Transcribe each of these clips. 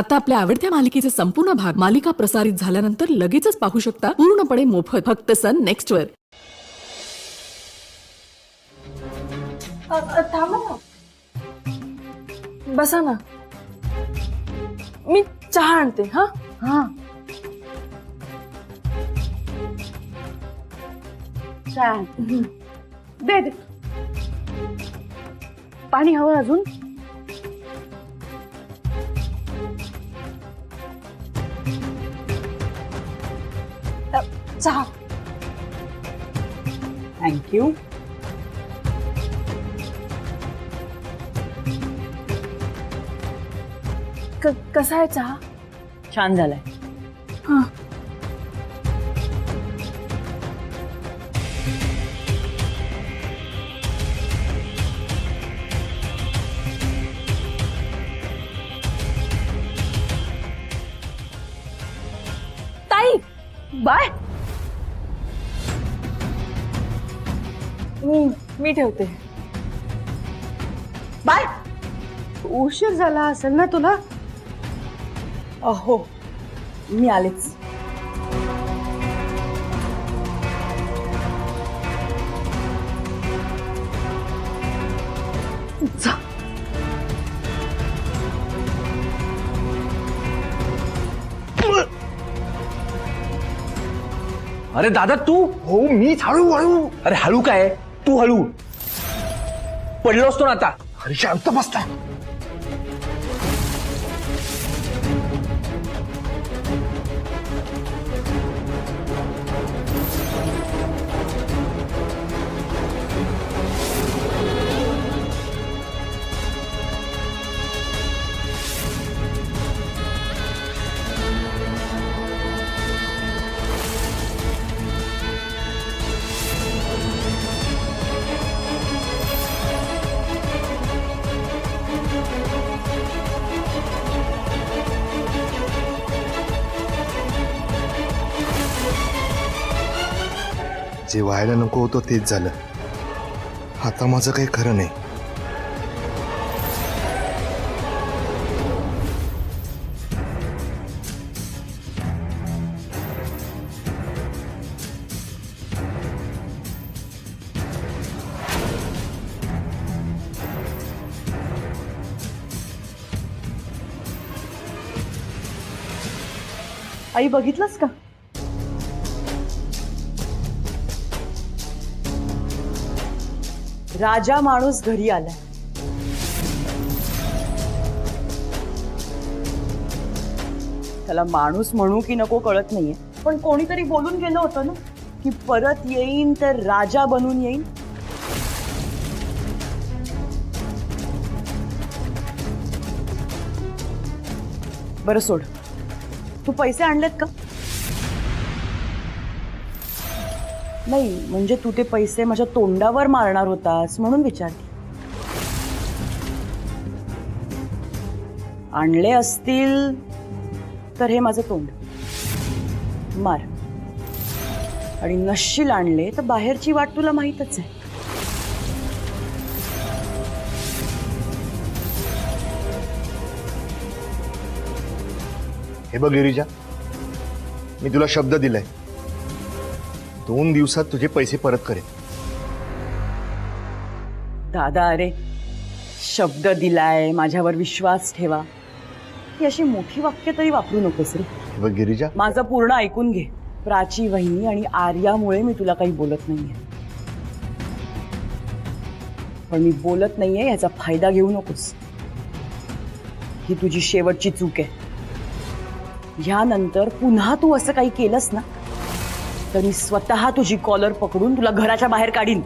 आता आपल्या आवडत्या मालिकेचे संपूर्ण भाग मालिका प्रसारित झाल्यानंतर लगेचच पाहू शकता पूर्णपणे मोफत फक्त सन नेक्स्ट वर. थांबा ना, बसा ना, मी चहा आणते. हा हा छान. दे दे. पाणी हवं अजून? चहा. थँक्यू. कसा आहे चहा? छान झालाय. हा. ताई, बाय. मी ठेवते. बाय. उशीर झाला असेल ना तुला? हो, मी आलेच. जा. अरे दादा तू. हो मीच. हळू हळू. अरे हळू काय तू हळू. पडलो असतो ना आता. अरे शांत बसता. जे व्हायला नको होतं तेच झालं. आता माझं काही खरं नाही. आई बघितलंस का? राजा माणूस घरी आलाय. त्याला माणूस म्हणू की नको कळत नाहीये, पण कोणीतरी बोलून गेलं होतं ना की परत येईन तर राजा बनून येईन. बरं सोड, तू पैसे आणलेत का? नाही म्हणजे तू ते पैसे माझ्या तोंडावर मारणार होतास म्हणून विचारते. आणले असतील तर हे माझं तोंड मार, आणि नशील आणले तर बाहेरची वाट तुला माहीतच आहे. हे बघ गिरिजा, मी तुला शब्द दिलाय, 2 दिवसात तुझे पैसे परत करेन. दादा अरे, शब्द दिलाय, माझ्यावर विश्वास ठेवा, ही अशी मोठी वाक्य तरी वापरू नकोस रे. हे बघ गिरिजा, माझं पूर्ण ऐकून घे. प्राची वहिनी आणि आर्यामुळे मी तुला काही बोलत नाहीये, पण मी बोलत नाहीये याचा फायदा घेऊ नकोस. ही तुझी शेवटची चूक आहे. ह्यानंतर पुन्हा तू असं काही केलंस ना तर मी स्वतः तुझी कॉलर पकडून तुला घराच्या बाहेर काढीन.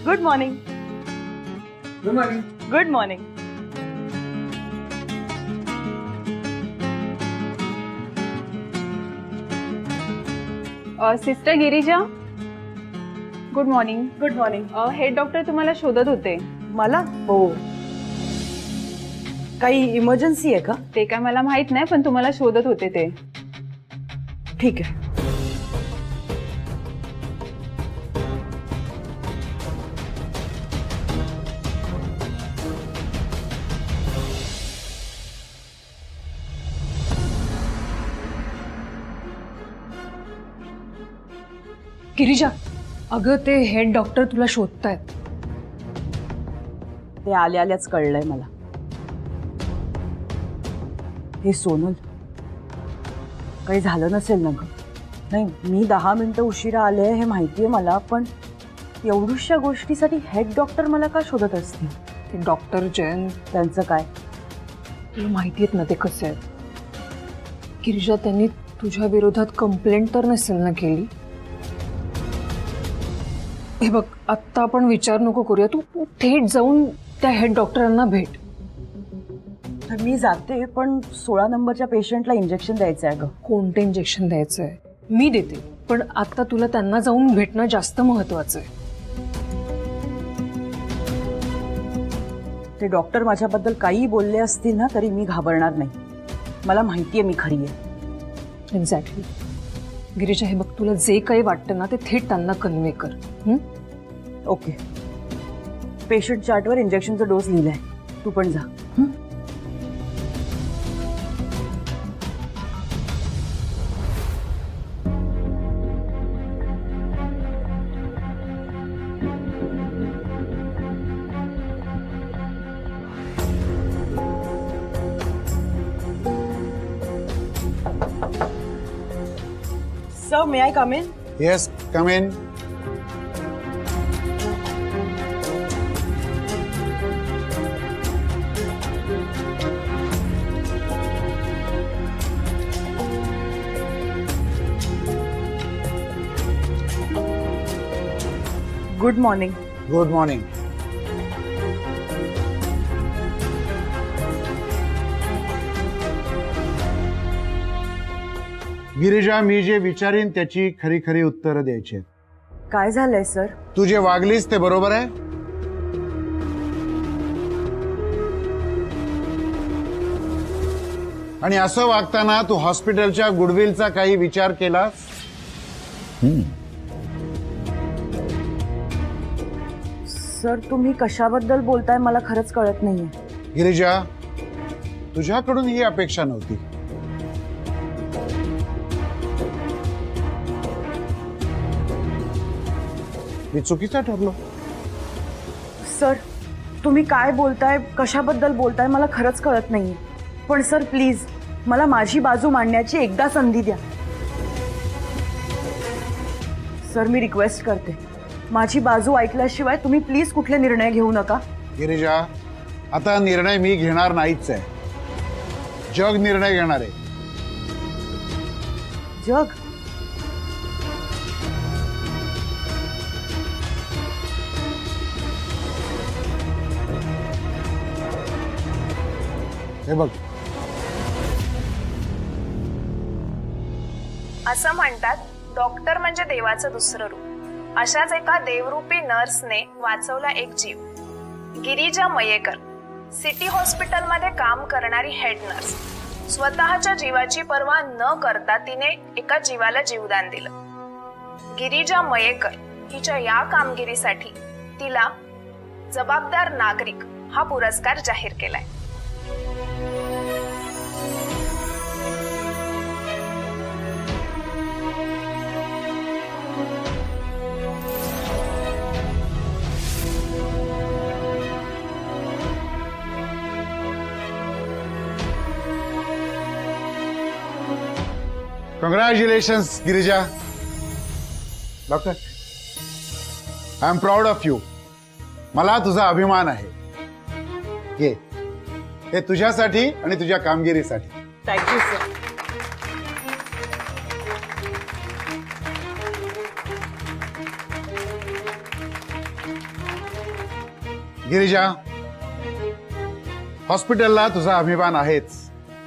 Good morning. Good morning. Good morning. Sister Girija, good morning. Good morning. Head doctor तुम्हाला शोधत होते. मला हो, काही इमर्जन्सी आहे का? ते काय मला माहित नाही, पण तुम्हाला शोधत होते ते. ठीक आहे. गिरिजा, अगं ते हेड डॉक्टर तुला शोधतायत. ते आल्या आल्याच कळलंय मला. हे सोनल, काही झालं नसेल ना ग? नाही, मी 10 मिनिटं उशिरा आले हे माहितीये मला, पण एवढ्याशा गोष्टीसाठी हेड डॉक्टर मला का शोधत असतील? ते डॉक्टर जयंत, त्यांचं काय? तुला माहिती आहेत ना ते कसे आहेत. गिरिजा, त्यांनी तुझ्या विरोधात कंप्लेंट तर नसेल ना केली? हे बघ, आत्ता आपण विचार नको करूया, तू थेट जाऊन त्या हेड डॉक्टरांना भेट. तर मी जाते, पण 16 नंबरच्या पेशंटला इंजेक्शन द्यायचं आहे ग. कोणतं इंजेक्शन द्यायचं आहे मी देते, पण आता तुला त्यांना जाऊन भेटणं जास्त महत्वाचं आहे. ते डॉक्टर माझ्याबद्दल काही बोलले असतील ना तरी मी घाबरणार नाही. मला माहितीये मी खरी आहे. एक्झॅक्टली. गिरिजा, हे बघ, तुला जे काही वाटतं ना ते थेट त्यांना कन्वे कर. ओके. पेशंट चार्टवर इंजेक्शनचा डोस लिहिलाय, तू पण जा. Sir, may I come in? Yes, come in. Good morning. Good morning. Girija, मी जे विचारीन त्याची खरी खरी उत्तरं द्यायची आहेत. काय झालंय सर? तू जे वागलीस ते बरोबर आहे? आणि असं वागताना तू हॉस्पिटलच्या गुडविलचा काही विचार केलास? सर, तुम्ही कशाबद्दल बोलताय मला खरंच कळत नाहीये. गिरिजा, तुझ्याकडून ही अपेक्षा नव्हती. मी चुकीचा ठरलो. सर, तुम्ही काय बोलताय, कशाबद्दल बोलताय मला खरंच कळत नाहीये. पण सर प्लीज मला माझी बाजू मांडण्याची एकदा संधी द्या. सर, मी रिक्वेस्ट करते, माझी बाजू ऐकल्याशिवाय तुम्ही प्लीज कुठले निर्णय घेऊ नका. गिरिजा, आता निर्णय मी घेणार नाहीच आहे, जग निर्णय घेणार आहे. जग? हे बघ, असं म्हणतात, डॉक्टर म्हणजे देवाचं दुसरं रूप. अशाच एका देवरूपी नर्सने वाचवला एक जीव. गिरिजा मयेकर, सिटी हॉस्पिटलमध्ये काम करणारी हेड नर्स. स्वतःच्या जीवाची पर्वा न करता तिने एका जीवाला जीवदान दिलं. गिरिजा मयेकर हिच्या या कामगिरीसाठी तिला जबाबदार नागरिक हा पुरस्कार जाहीर केलाय. Congratulations Girija. Doctor, I am proud of you. मला तुझा अभिमान आहे. घे, हे तुझ्यासाठी आणि तुझ्या कामगिरीसाठी. Thank you sir. गिरिजा, हॉस्पिटलला तुझा अभिमान आहेच,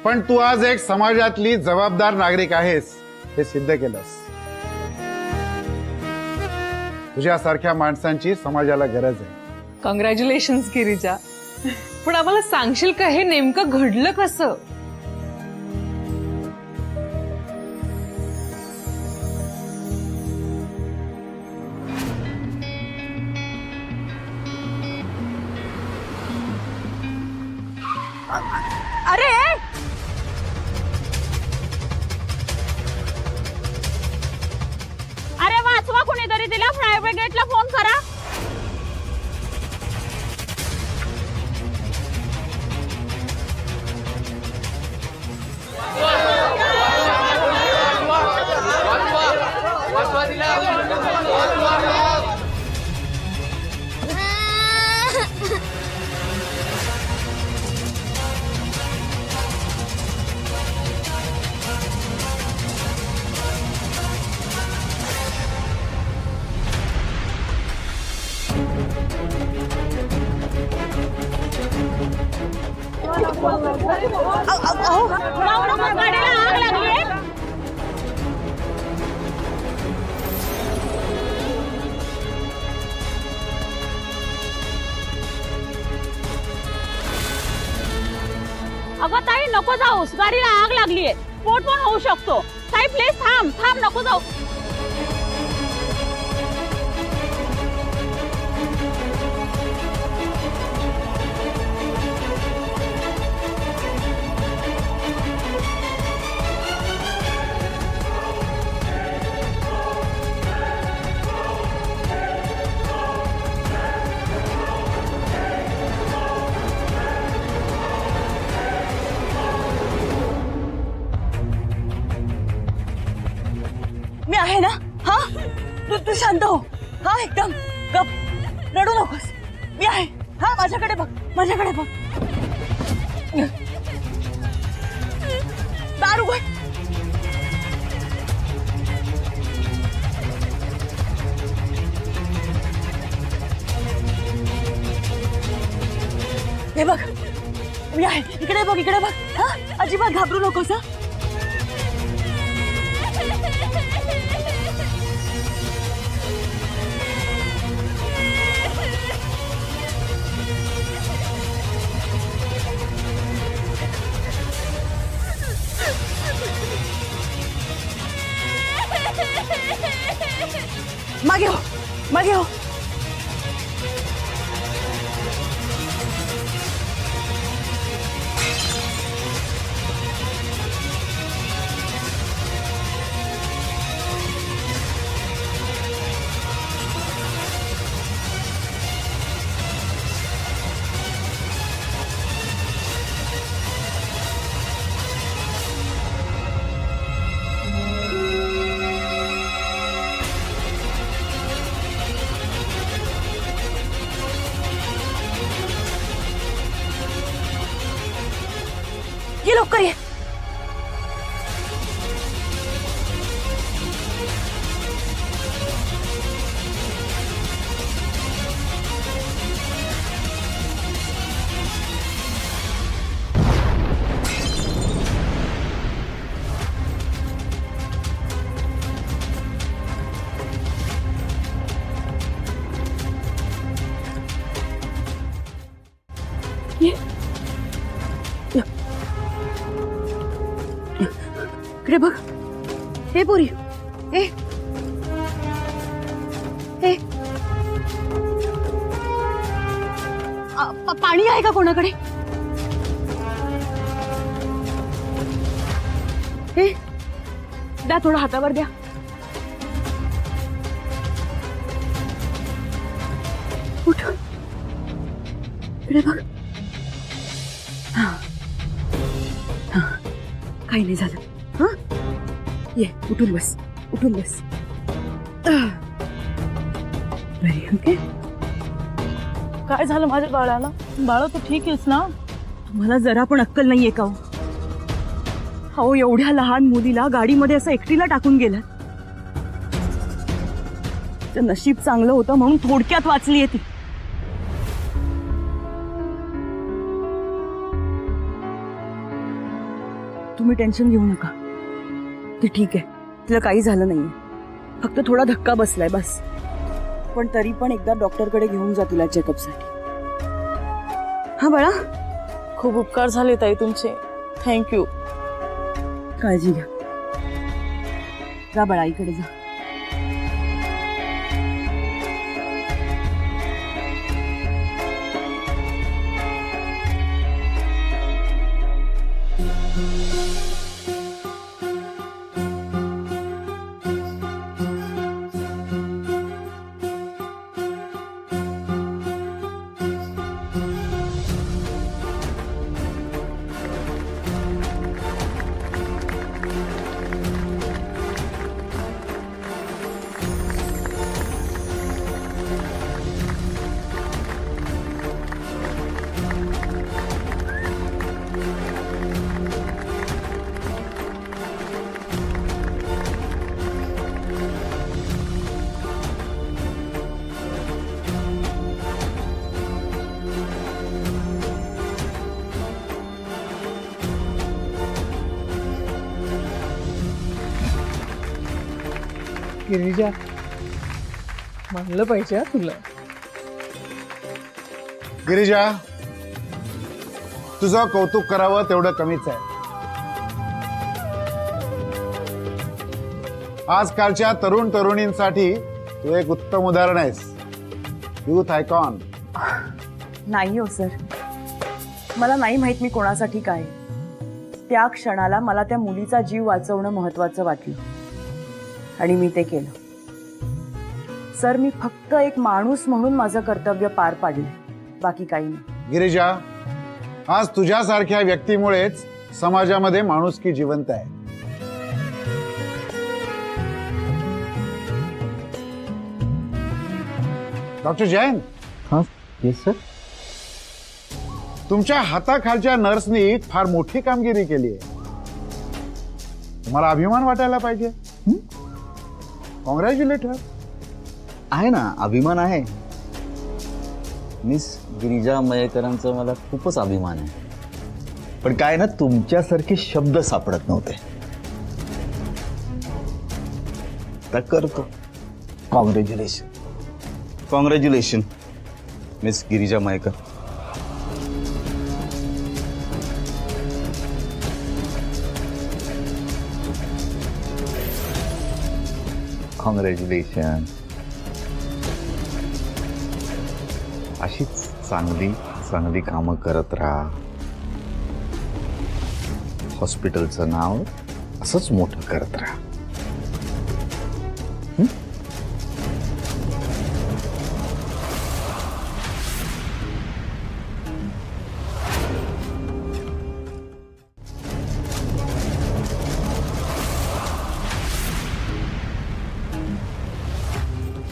पण तू आज एक समाजातली जबाबदार नागरिक आहेस हे सिद्ध केलंस. तुझ्यासारख्या माणसांची समाजाला गरज आहे. कॉंग्रॅच्युलेशन्स गिरिजा. पण आम्हाला सांगशील का हे नेमकं घडलं कसं? अरे अरे वाचवा कुणीतरी, तिला फायर ब्रिगेडला फोन करा. गाडीला आग लागली. अगं ताई नको जाऊस, गाडीला आग लागलीये, स्फोट पण होऊ शकतो. ताई प्लीज थांब थांब, नको जाऊ. मी आहे ना. हा तू शांत हो. हा एकदम गप, रडू नकोस. मी आहे. हा माझ्याकडे बघ, माझ्याकडे बघ. दार उघड. हे बघ, मी आहे. इकडे बघ, इकडे बघ. हा अजिबात घाबरू नकोस. हा मागे हो, मागे हो. ये लवकर ये. इकडे बघ. हे पोरी, ए ए पाणी आहे का कोणाकडे? हे द्या, थोडं हातावर द्या. उठ, इकडे बघ. हा हा, काही नाही झालं. हा ये, उठून बस, उठून बस. बरी ओके. काय झालं माझ्या बाळाला? बाळ तू ठीक आहेस ना? तुम्हाला जरा पण अक्कल नाहीये का? हो, एवढ्या लहान मुलीला गाडीमध्ये असं एकटीला टाकून गेलं. तर नशीब चांगलं होतं म्हणून थोडक्यात वाचलीये ती. तुम्ही टेन्शन घेऊ नका, ती ठीक आहे. तिला काही झालं नाहीये, फक्त थोडा धक्का बसलाय बस. पण तरी पण एकदा डॉक्टरकडे घेऊन जा तिला चेकअपसाठी. हा बाळा, खूप उपकार झाले ताई तुमचे. थँक्यू. काळजी घ्या. जा बाळा, आईकडे जा. गिरिजा, म्हणलं पाहिजे हा तुला. गिरिजा, तुझं कौतुक करावं तेवढं कमीच आहे. आजकालच्या तरुण तरुणींसाठी तू एक उत्तम उदाहरण आहेस. Youth icon. नाही हो सर, मला नाही माहित मी कोणासाठी काय. त्या क्षणाला मला त्या मुलीचा जीव वाचवणं महत्वाचं वाटलं आणि मी ते केलं. सर, मी फक्त एक माणूस म्हणून माझं कर्तव्य पार पाडलं, बाकी काही नाही. गिरिजा, आज तुझ्यासारख्या व्यक्तीमुळेच समाजामध्ये माणुसकी जिवंत आहे. डॉक्टर जैन. हाँ येस सर. तुमच्या हाताखालच्या नर्सनी फार मोठी कामगिरी केली आहे. तुम्हाला अभिमान वाटायला पाहिजे. कॉंग्रॅच्युलेट. आहे ना, अभिमान आहे. मिस गिरिजा मयेकरांचा मला खूपच अभिमान आहे. पण काय ना, तुमच्यासारखे शब्द सापडत नव्हते. तर करतो. Congratulation. Congratulation miss Girija Mayekar. Congratulation. अशीच चांगली चांगली कामं करत राहा. हॉस्पिटलचं नाव असंच मोठं करत राहा.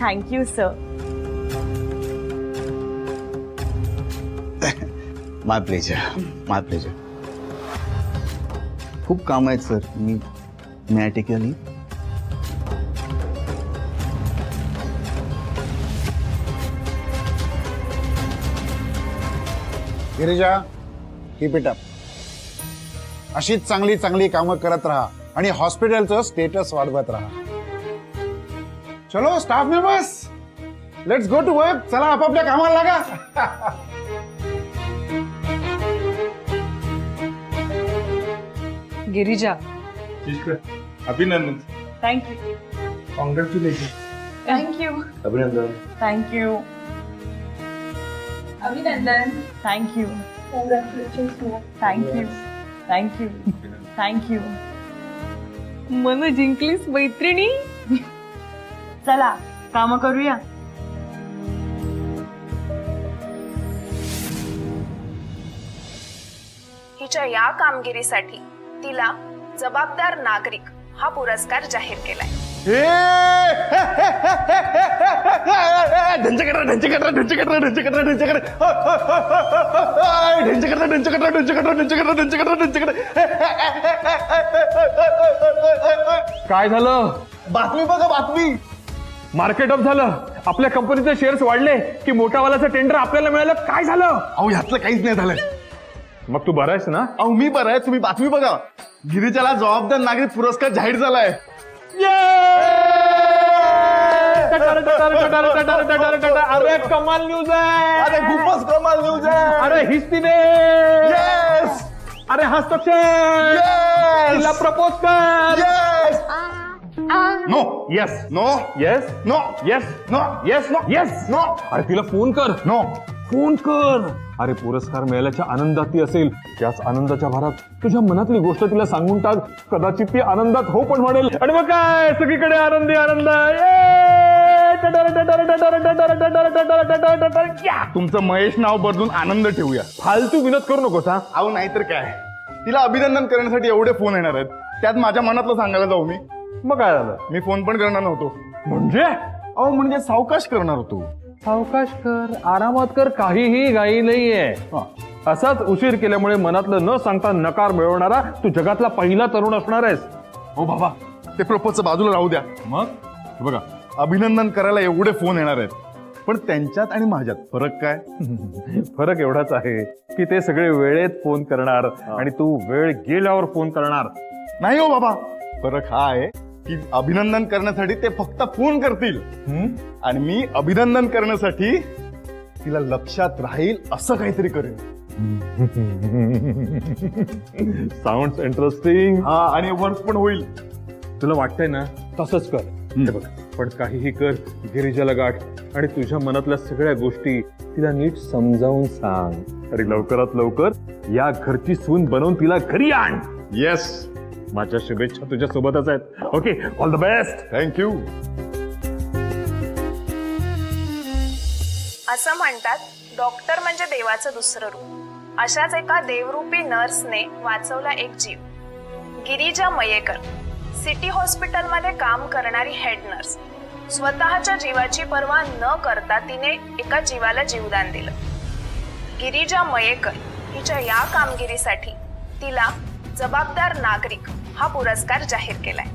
Thank you sir. My pleasure. My pleasure. खूप काम आहेत सर. मी I take your leave. Girija, keep it up. अशीच चांगली चांगली कामं करत राहा आणि हॉस्पिटलचं स्टेटस वाढवत राहा. चलो staff members, let's go to work. चला आपापल्या कामाला लागा. गिरिजा, अभिनंदन. थँक्यू. कॉंग्रॅच्युलेशन. थँक्यू. अभिनंदन. थँक्यू. अभिनंदन. थँक्यू. थँक्यू. थँक्यू. थँक्यू. मन जिंकलीस मैत्रिणी. चला काम करूया. हिच्या या कामगिरीसाठी तिला जबाबदार नागरिक हा पुरस्कार जाहीर केलाय. काय झालं? बातमी बघा, बातमी. मार्केट अप झालं. आपल्या कंपनीचे शेअर्स वाढले की मोठावाल्याचं टेंडर आपल्याला मिळालं. काय झालं? अहो, ह्यातलं काहीच नाही झालं. मग तू बरा आहेस ना? अहो, मी बरं आहे. तुम्ही बातमी बघा. गिरिजाला जबाबदार नागरिक पुरस्कार जाहीर झालाय. अरे कमाल न्यूज आहे. अरे खूपच कमाल न्यूज आहे. अरे हिस्तीने. Yes! अरे हस्ताक्षर. Yes! तिला प्रपोज कर. Yes! No yes. No yes. No yes. No yes. Yes. No अरे तिला फोन कर. नो फोन कर. अरे पुरस्कार मिळाल्याच्या आनंदात ती असेल. त्याच आनंदाच्या भरात तुझ्या मनातली गोष्ट तिला सांगून टाक. कदाचित ती आनंदात हो पण म्हणेल. आणि मग काय सगळीकडे आनंदी आनंद. तुमचं महेश नाव बदलून आनंद ठेवूया. फालतू विनोद करू नकोस हा. अहो नाहीतर काय, तिला अभिनंदन करण्यासाठी एवढे फोन येणार आहेत, त्यात माझ्या मनातलं सांगायला जाऊ मी. मग काय झालं मी फोन पण करणार नव्हतो. म्हणजे अहो म्हणजे सावकाश करणार होतो. सावकाश कर, आरामात कर, काहीही घाई नाहीये. असाच उशीर केल्यामुळे मनातलं न सांगता नकार मिळवणारा तू जगातला पहिला तरुण असणार आहेस. हो बाबा, ते प्रपोजचं बाजूला राहू द्या. मग हे बघा, अभिनंदन करायला एवढे फोन येणार आहेत, पण त्यांच्यात आणि माझ्यात फरक काय? फरक एवढाच आहे की ते सगळे वेळेत फोन करणार आणि तू वेळ गेल्यावर फोन करणार. नाही हो बाबा, फरक हा आहे की अभिनंदन करण्यासाठी ते फक्त फोन करतील आणि मी अभिनंदन करण्यासाठी तिला लक्षात राहील असं काहीतरी करेन. Sound interesting. हा, आणि वर्क पण होईल. तुला वाटतंय ना तसंच कर. हे बघ, पण काहीही कर, गिरिजाला गाठ आणि तुझ्या मनातल्या सगळ्या गोष्टी तिला नीट समजावून सांग. अरे लवकरात लवकर या घरची सून बनवून तिला घरी आण. येस, माझ्या शुभेच्छा तुझ्या सोबतच आहेत. Okay, all the best. Thank you. असं म्हणतात, डॉक्टर म्हणजे देवाचं दुसरं रूप. अशाच एका देवरूपी नर्सने वाचवला एक जीव. गिरिजा मयेकर, सिटी हॉस्पिटलमध्ये काम करणारी हेड नर्स. स्वतःच्या जीवाची पर्वा न करता तिने एका जीवाला जीवदान दिलं. गिरिजा मयेकर हिच्या या कामगिरीसाठी तिला जबाबदार नागरिक हा पुरस्कार जाहीर केलाय.